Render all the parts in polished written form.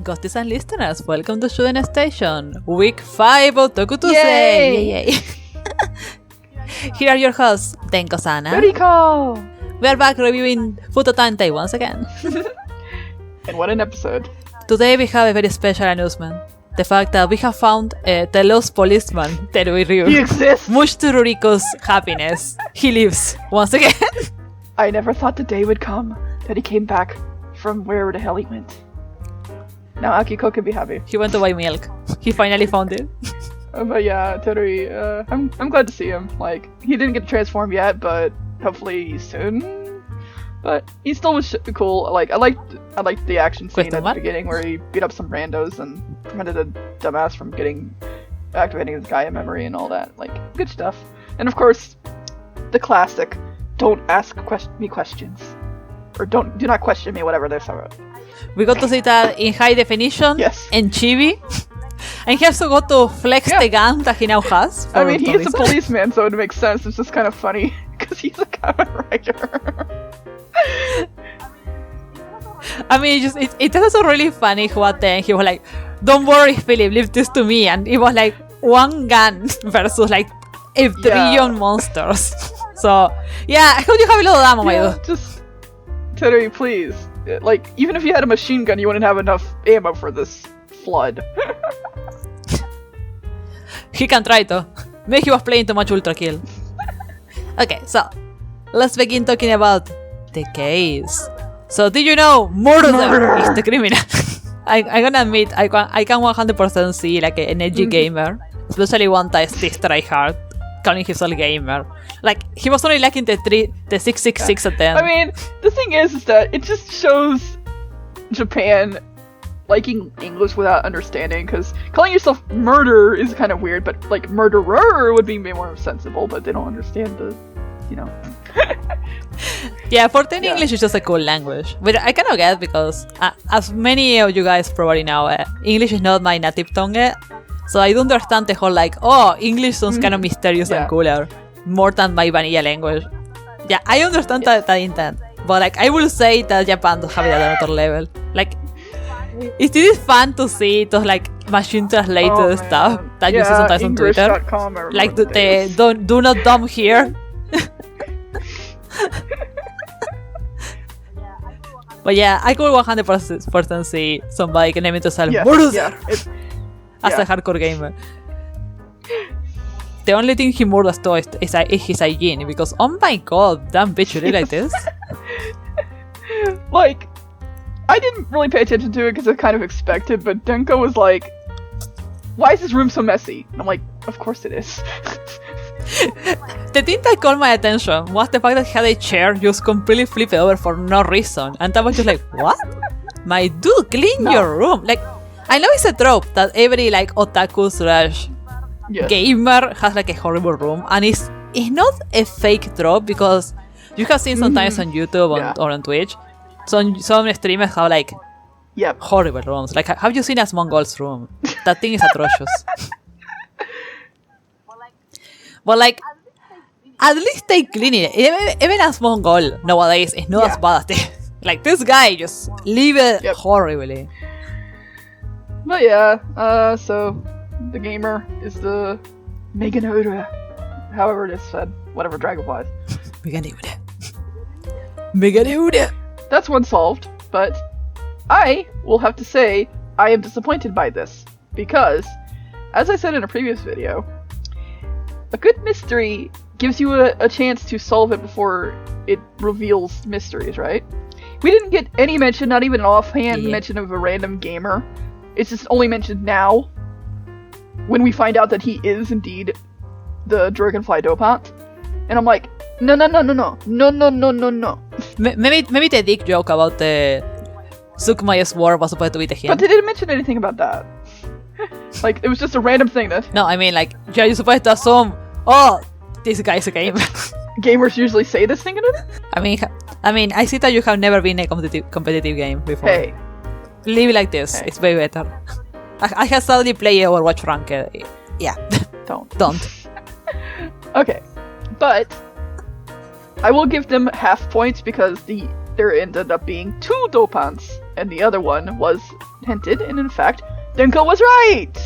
Ghosties and listeners, welcome to Shuuden Station, week 5 of Toku Tuesday! Yay! Here are your hosts, Denko-sana. Ruriko! We are back reviewing Fuuto Tantei once again. And what an episode. Today we have a very special announcement. The fact that we have found the lost policeman, Terui Ryu. He exists! Much to Ruriko's happiness. He lives once again. I never thought the day would come that he came back from wherever the hell he went. Now Akiko can be happy. He went to buy milk. He finally found it. But yeah, Terui, I'm glad to see him. Like, he didn't get to transform yet, but hopefully soon. But he still was cool. Like, I liked the action scene at the beginning where he beat up some randos and prevented a dumbass from activating his Gaia memory and all that. Like, good stuff. And of course, the classic, don't ask me questions. Or do not question me, whatever they're saying. We got to see that in high definition, yes. In chibi. And he also got to flex the gun that he now has. I mean, he's a policeman, so it makes sense. It's just kind of funny, because he's a comic writer. I mean, it's also really funny what then he was like, don't worry, Philip, leave this to me. And it was like one gun versus like a trillion monsters. So, yeah, I hope you have a lot of ammo, my dude. Just, Terui, please. Like, even if you had a machine gun, you wouldn't have enough ammo for this flood. He can try to. Maybe he was playing too much Ultra Kill. Okay, so let's begin talking about the case. So, did you know murder is the criminal? I'm gonna admit, I can 100% see like an edgy gamer, especially one that is try hard, calling himself gamer. Like, he was only liking the 666 at the end. I mean, the thing is that it just shows Japan liking English without understanding, because calling yourself murder is kind of weird, but like murderer would be more sensible, but they don't understand the, you know. Yeah, for them English is just a cool language, which I kind of get because, as many of you guys probably know, English is not my native tongue, so I don't understand the whole like, oh, English sounds kind of mysterious and cooler, more than my vanilla language. Yeah, I understand that intent, but like I will say that Japan does have it at another level. Like, it is fun to see those like machine translated stuff that you see sometimes on Twitter. Like the do not dumb here. But yeah, I could 100% see somebody naming themselves murder as a hardcore gamer. The only thing he murders to is his hygiene, because oh my god, damn bitch, you really like this? Like, I didn't really pay attention to it because I kind of expected, but Denko was like, why is this room so messy? And I'm like, of course it is. The thing that caught my attention was the fact that he had a chair just completely flipped over for no reason. And I was just like, what? My dude, clean your room. Like, I know it's a trope that every like otaku / gamer has like a horrible room. And it's not a fake trope, because you have seen sometimes on YouTube or on Twitch, some streamers have like horrible rooms. Like, have you seen a Mongol's room? That thing is atrocious. But like, at least they clean it. Even as Mongol nowadays is not as bad as this. Like, this guy just leave it horribly. But yeah, so the gamer is the Meganura, however it is said, whatever Dragonflies. Meganura. That's one solved, but I will have to say I am disappointed by this, because, as I said in a previous video, a good mystery gives you a chance to solve it before it reveals mysteries, right? We didn't get any mention, not even an offhand mention of a random gamer. It's just only mentioned now, when we find out that he is indeed the Dragonfly Dopant. And I'm like, no. Maybe the dick joke about the Sukmaya's war was supposed to be the hint. But they didn't mention anything about that. Like, it was just a random thing that... No, I mean, like, you're supposed to assume, oh, this guy's a gamer. Gamers usually say this thing in it? I mean, I see that you have never been in a competitive game before. Hey. Leave it like this. Hey. It's way better. I have sadly played Overwatch Ranked. Yeah. Don't. Okay. But I will give them half points because there ended up being 2 Dopants and the other one was hinted, and in fact, Denko was right!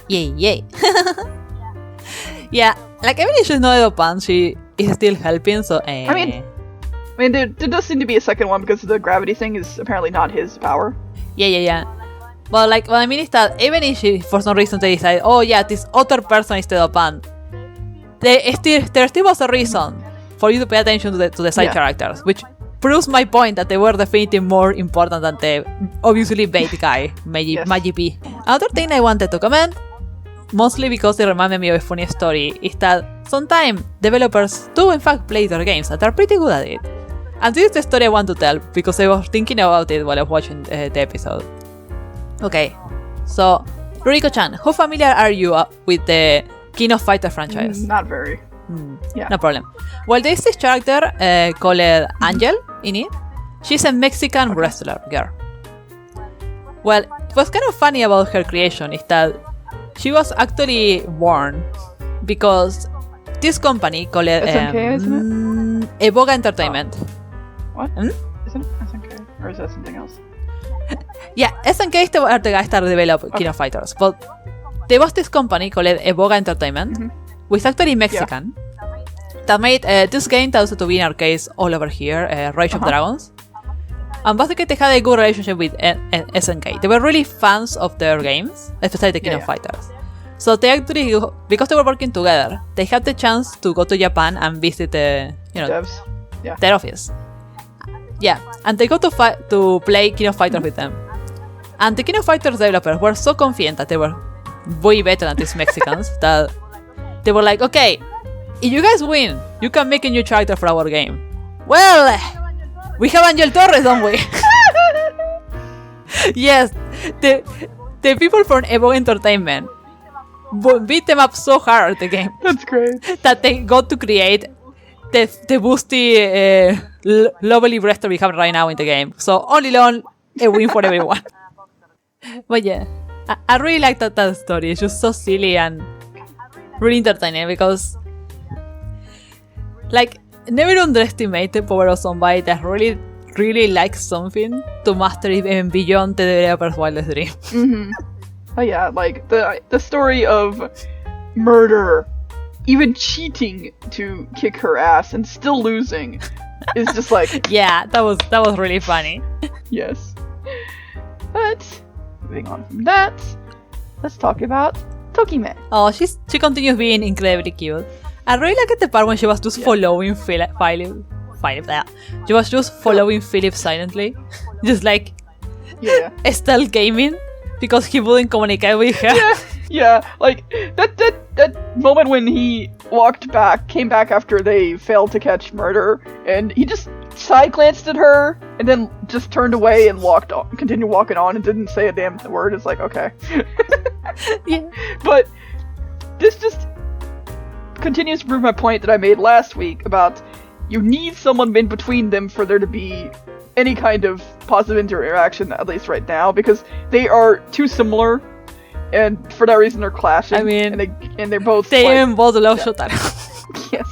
Yay. Yeah, like even if she's not a dopan, she is still helping, so I mean, there does seem to be a second one because the gravity thing is apparently not his power. Yeah. But like, what I mean is that even if she, for some reason, they decide, oh yeah, this other person is the dopan, there still was a reason for you to pay attention to the side characters, which proves my point that they were definitely more important than the obviously bait guy, Magi P. Another thing I wanted to comment, mostly because it reminded me of a funny story, is that sometimes developers do in fact play their games and they're pretty good at it. And this is the story I want to tell because I was thinking about it while I was watching the episode. Okay, so Ruriko-chan, how familiar are you with the King of Fighter franchise? Not very. Yeah. No problem. Well, there's this character called Angel in it. She's a Mexican wrestler girl. Well, what's kind of funny about her creation is that she was actually born because this company called SNK, isn't it? Evoga Entertainment. What? Isn't it SNK? Or is that something else? Yeah, SNK is the guys that developed King of Fighters, but there was this company called Evoga Entertainment, which is actually Mexican, that made this game that used to be in arcades all over here, Rage of Dragons. And basically they had a good relationship with SNK. They were really fans of their games, especially the King of Fighters. So they actually, because they were working together, they had the chance to go to Japan and visit their office. Yeah, and they got to play King of Fighters with them. And the King of Fighters developers were so confident that they were way better than these Mexicans that they were like, okay, if you guys win, you can make a new character for our game. Well, we have Angel Torres, don't we? Yes, the people from Evo Entertainment beat them up so hard at the game. That's great. That they got to create the boosty, lovely wrestler we have right now in the game. So all in all, a win for everyone. But yeah, I really like that story. It's just so silly and really entertaining because, like, never underestimate the power of somebody that really likes something to master it even beyond the developer's wildest dream. Oh yeah, like the story of murder, even cheating to kick her ass and still losing is just like yeah, that was really funny. Yes. But moving on from that, let's talk about Tokime. Oh, she continues being incredibly cute. I really liked the part when she was just following Philip. She was just following Philip silently, just like stealth gaming because he wouldn't communicate with her. Yeah, like that moment when he came back after they failed to catch murder, and he just side glanced at her and then just turned away and continued walking on and didn't say a damn word. It's like, okay. Yeah. But this just continues to prove my point that I made last week about you need someone in between them for there to be any kind of positive interaction, at least right now, because they are too similar, and for that reason they're clashing. I mean, and they're both both love Shotaro. Yes.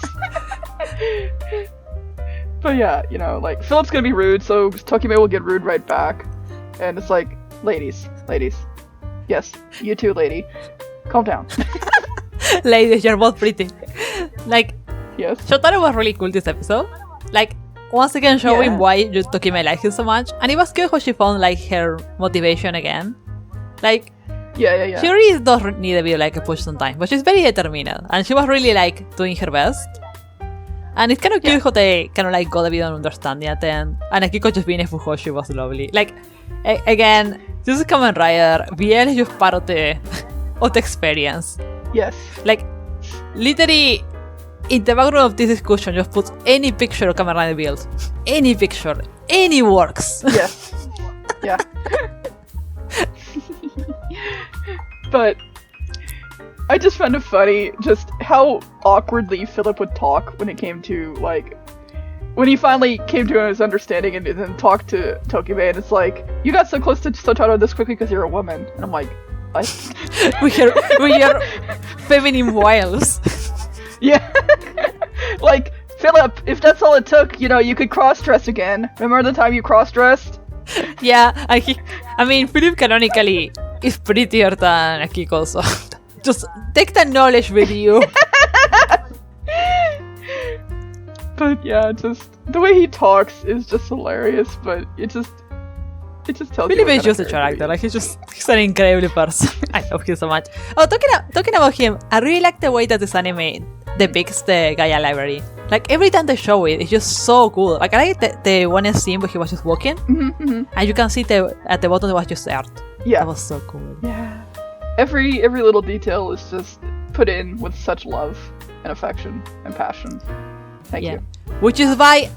But yeah, you know, like Philip's gonna be rude, so Tokime will get rude right back, and it's like, ladies, yes, you too, lady, calm down. Ladies, you're both pretty. Like, yes, Shotaro was really cool this episode. Like, once again showing why Tokime likes him so much, and it was good how she found like her motivation again. Like, yeah. She really does need a bit like a push sometimes, but she's very determined, and she was really like doing her best. And it's kind of cute how they kind of like got a bit of understanding at the end. And Akiko just being a Fujoshi was lovely. Like, again, this is Kamen Rider. BL is just part of the experience. Yes. Like, literally, in the background of this discussion, just put any picture of Kamen Rider build. Any picture. Any works. Yes. Yeah. But I just found it funny just how awkwardly Philip would talk when it came to, like, when he finally came to his understanding and then talked to Tokime, and it's like, you got so close to Shotaro this quickly because you're a woman. And I'm like, what? we are feminine wiles. Yeah. Like, Philip, if that's all it took, you could cross-dress again. Remember the time you cross-dressed? Yeah, I mean, Philip canonically is prettier than Akiko, so just take that knowledge with you. But yeah, just the way he talks is just hilarious, but it just tells you. Philip is just a character, like he's an incredible person. I love him so much. Oh, talking about him, I really like the way that this anime depicts the Gaia Library. Like every time they show it, it's just so cool. Like I like the one scene where he was just walking, and you can see at the bottom there was just art. Yeah, that was so cool. Yeah, every little detail is just put in with such love and affection and passion. Thank you. Which is why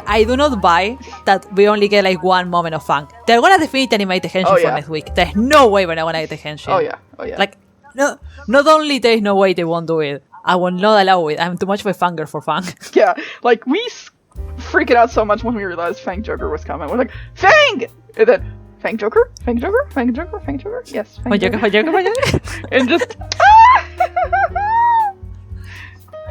I do not buy that we only get like one moment of fun. They're gonna definitely animate the henshin for next week. There's no way we're not gonna get the henshin. Oh yeah. Like no, not only there's no way they won't do it, I will not allow it. I'm too much of a fangirl for fun. Yeah, like we freaking out so much when we realized FangJoker was coming. We're like, Fang! And then, FangJoker? Yes, FangJoker. And just...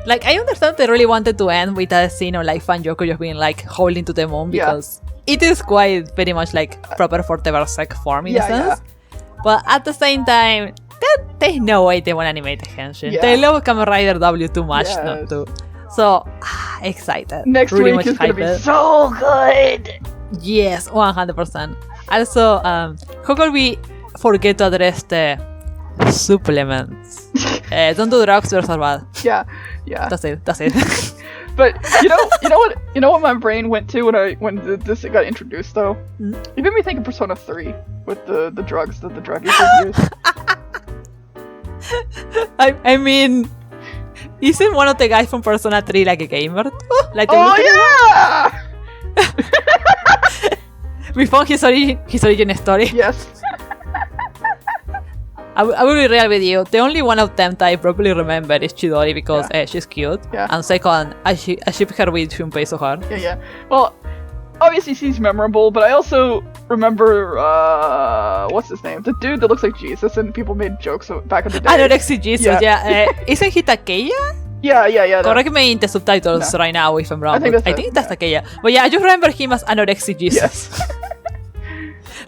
Like, I understand they really wanted to end with a scene of like FangJoker just being like holding to the moon because it is quite very much like proper for the Berserk form in a sense. But at the same time, there's no way they want to animate the henshin. They love Kamen Rider W too much not to. So, excited. Next really week is going to be so good! Yes, 100%. Also, how could we forget to address the supplements? Don't do drugs, they're so bad. Yeah. That's it. But you know what my brain went to when this got introduced though? It made me think of Persona 3 with the drugs that the drug users use. I mean, isn't one of the guys from Persona 3 like a gamer too? Like yeah! We found his origin story. Yes. I will be real with you. The only one of them that I probably remember is Chidori because she's cute. Yeah. And second, I ship her with Shunpei so hard. Yeah. Well, obviously she's memorable, but I also remember, what's his name? The dude that looks like Jesus and people made jokes back in the day. Anorexia Jesus, yeah. Isn't he Takeya? Yeah. Correct me in the subtitles right now if I'm wrong. I think that's Takeya. But yeah, I just remember him as Anorexia Jesus. Yes.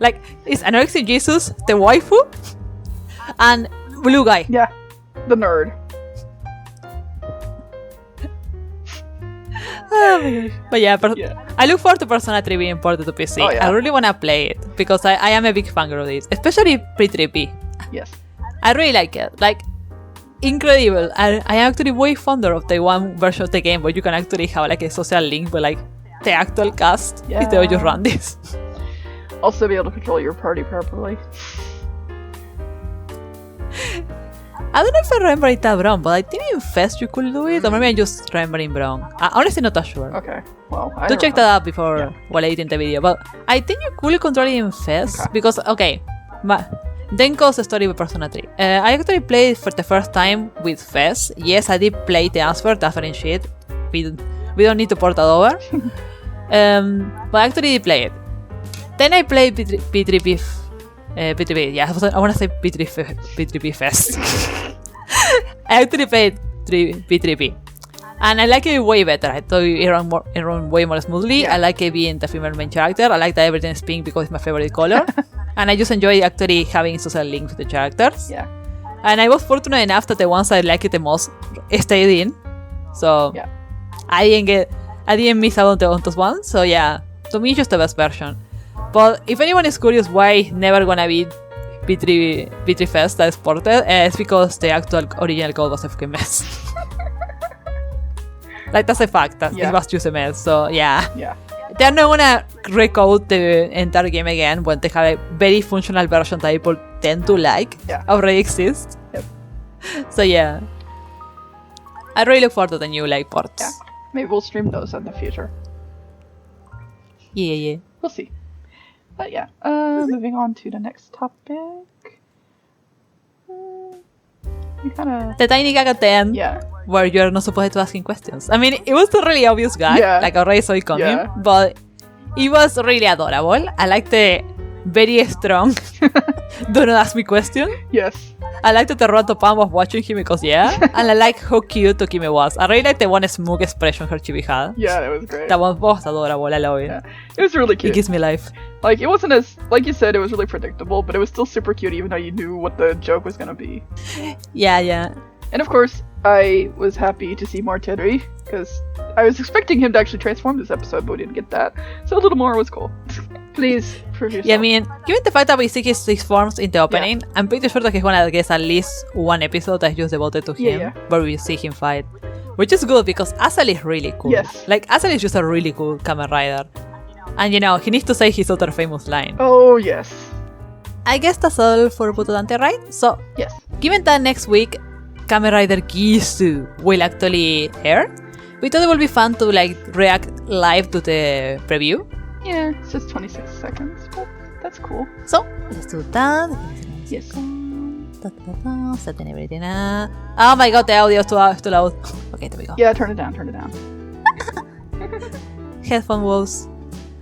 Like, is Anorexia Jesus the waifu? And blue guy. Yeah, the nerd. Oh my gosh. But yeah, I look forward to Persona 3 being ported to PC. I really want to play it because I am a big fan of this, especially pre-3P. Yes. I really like it. Like, incredible. I am actually way fonder of the one version of the game where you can actually have like a social link with like the actual cast instead of just run this. Also be able to control your party properly. I don't know if I remember it that wrong, but I think in Fest you could do it, or maybe I'm just remembering wrong. Honestly, not that sure. Okay, well, don't check that out before while editing the video, but I think you could control it in Fest because, Denko's story with Persona 3. I actually played for the first time with Fest. Yes, I did play the answer and shit. We don't need to port that over. But I actually did play it. Then I played P3P. P3P, yeah, I want to say P3P Fest. I actually played P3P. And I like it way better. I thought it ran way more smoothly. I like it being the female main character. I like that everything is pink because it's my favorite color. And I just enjoy actually having social links with the characters. Yeah. And I was fortunate enough that the ones I liked the most stayed in. So I didn't miss out on those ones. So yeah, to me it's just the best version. But if anyone is curious why it's never gonna be P3 Fest that is ported, it's because the actual original code was a fucking mess. Like, that's a fact, that it was just a mess, so yeah. They're not gonna recode the entire game again when they have a very functional version that people tend to like, already exists. So yeah. I really look forward to the new ports. Yeah, maybe we'll stream those in the future. Yeah. We'll see. But yeah, moving on to the next topic. The tiny gag at the end, where you're not supposed to asking questions. I mean, it was a really obvious gag, like I already saw it coming, but it was really adorable. I like the very strong Do not ask me question. Yes. I like that Toronto Pam was watching him because and I like how cute Tokime was. I really like the one smug expression her chibi had. Yeah, that was great. That was adorable, I love it. Yeah. It was really cute. It gives me life. Like, it wasn't as, like you said, it was really predictable, but it was still super cute even though you knew what the joke was gonna be. Yeah. And of course, I was happy to see more Terui, because I was expecting him to actually transform this episode, but we didn't get that. So a little more was cool. Please, prove yourself. Yeah, I mean, given the fact that we see his six forms in the opening, I'm pretty sure that he's gonna get at least one episode that's just devoted to him, where we see him fight. Which is good, because Asal is really cool. Yes. Like, Asal is just a really cool Kamen Rider. And he needs to say his other famous line. Oh, yes. I guess that's all for Fuuto Tantei, right? So, yes. Given that next week, Kamen Rider Geats will actually air, we thought it would be fun to react live to the preview. Yeah, it's just 26 seconds, but that's cool. So, let's do that. Yes. Setting everything up. Oh my god, the audio is too loud. Okay, there we go. Yeah, turn it down. Headphone walls.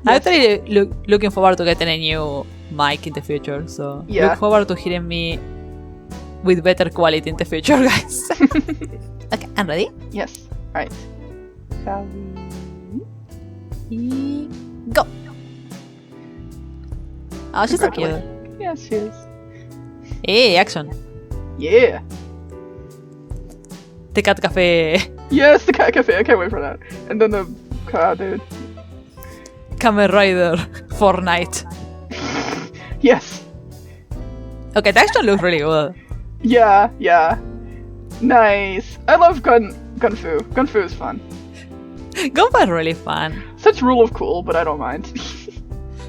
Yes. I'm actually looking forward to getting a new mic in the future, so look forward to hearing me with better quality in the future, guys. Okay, I'm ready? Yes. Alright. Shall we? Go! Oh, she's so cute. Yes, she is. Hey, action. Yeah. The cat cafe. Yes, the cat cafe. I can't wait for that. And then the car dude. Kamen Rider Fortnite. Yes. Okay, the action looks really good. Yeah. Nice. I love Gunfu. Gunfu is fun. Gunfu is really fun. Such rule of cool, but I don't mind.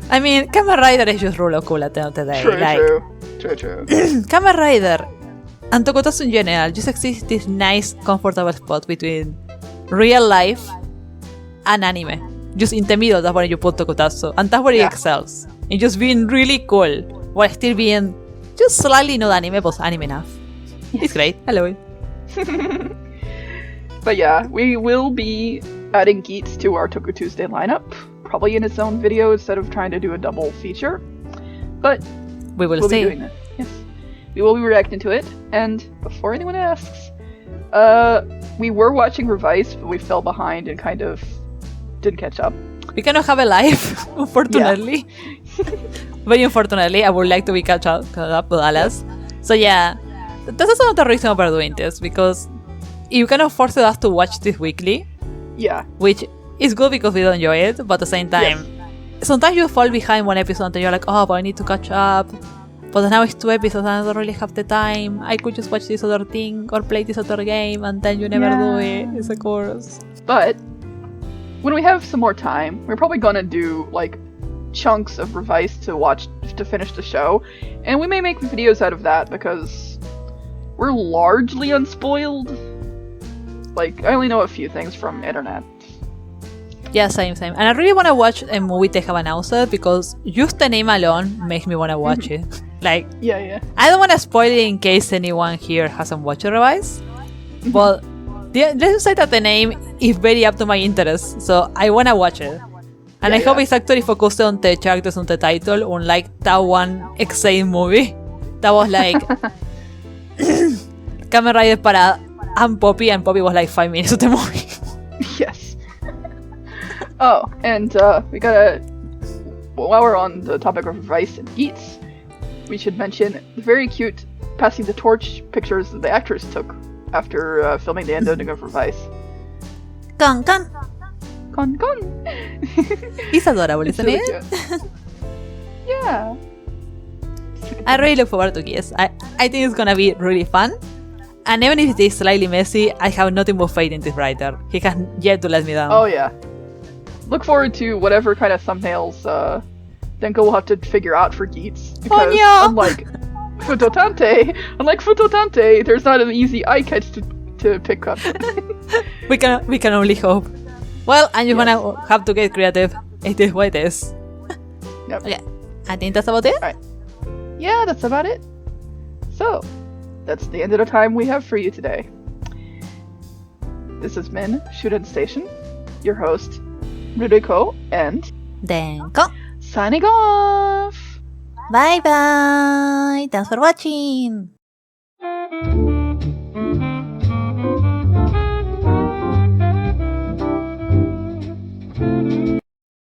I mean, Kamen Rider is just rule of cool at the end of the day. True. Kamen Rider and Tokusatsu in general just exists this nice, comfortable spot between real life and anime. Just in the middle, that's where you put Tokusatsu, and that's where it excels. And just being really cool, while still being just slightly not anime, but anime enough. Yes. It's great. I love it. But yeah, we will be adding Geats to our Toku Tuesday lineup, probably in its own video instead of trying to do a double feature. But we'll see. Be doing that. Yes, we will be reacting to it. And before anyone asks, we were watching Revice, but we fell behind and kind of didn't catch up. We cannot have a live, unfortunately. Very unfortunately, I would like to be caught up with Alice. So yeah, that's also not the reason we're doing this, because you cannot force us to watch this weekly. Yeah. Which is good because we don't enjoy it, but at the same time, sometimes you fall behind one episode and you're like, oh, but I need to catch up. But now it's 2 episodes and I don't really have the time. I could just watch this other thing or play this other game, and then you never do it. It's a course. But when we have some more time, we're probably gonna do chunks of Revice to watch to finish the show, and we may make videos out of that because we're largely unspoiled. I only know a few things from internet. Yeah, same. And I really want to watch a movie they have announced because just the name alone makes me want to watch it. Yeah. I don't want to spoil it in case anyone here hasn't watched Revice, but let's just say that the name is very up to my interest, so I want to watch it. And I hope it's actually focused on the characters on the title, unlike that one Exane movie that was Kamen Rider para and Poppy was 5 minutes of the movie. Yes. Oh, and we gotta, while we're on the topic of Revice and Geats, we should mention the very cute passing the torch pictures that the actors took after filming the ending of Revice. Con. He's adorable, isn't it? Yeah. I really look forward to Geats. I think it's gonna be really fun. And even if it is slightly messy, I have nothing but faith in this writer. He has yet to let me down. Oh yeah. Look forward to whatever kind of thumbnails Denko will have to figure out for Geats. Because unlike Fuuto Tantei, there's not an easy eye catch to pick up. we can only hope. Well, and you're gonna have to get creative. It is what it is. Yep. Okay, I think that's about it. Alright. Yeah, that's about it. So, that's the end of the time we have for you today. This has been Shuuden Station, your host, Ruriko and Denko. Signing off! Bye bye! Thanks for watching!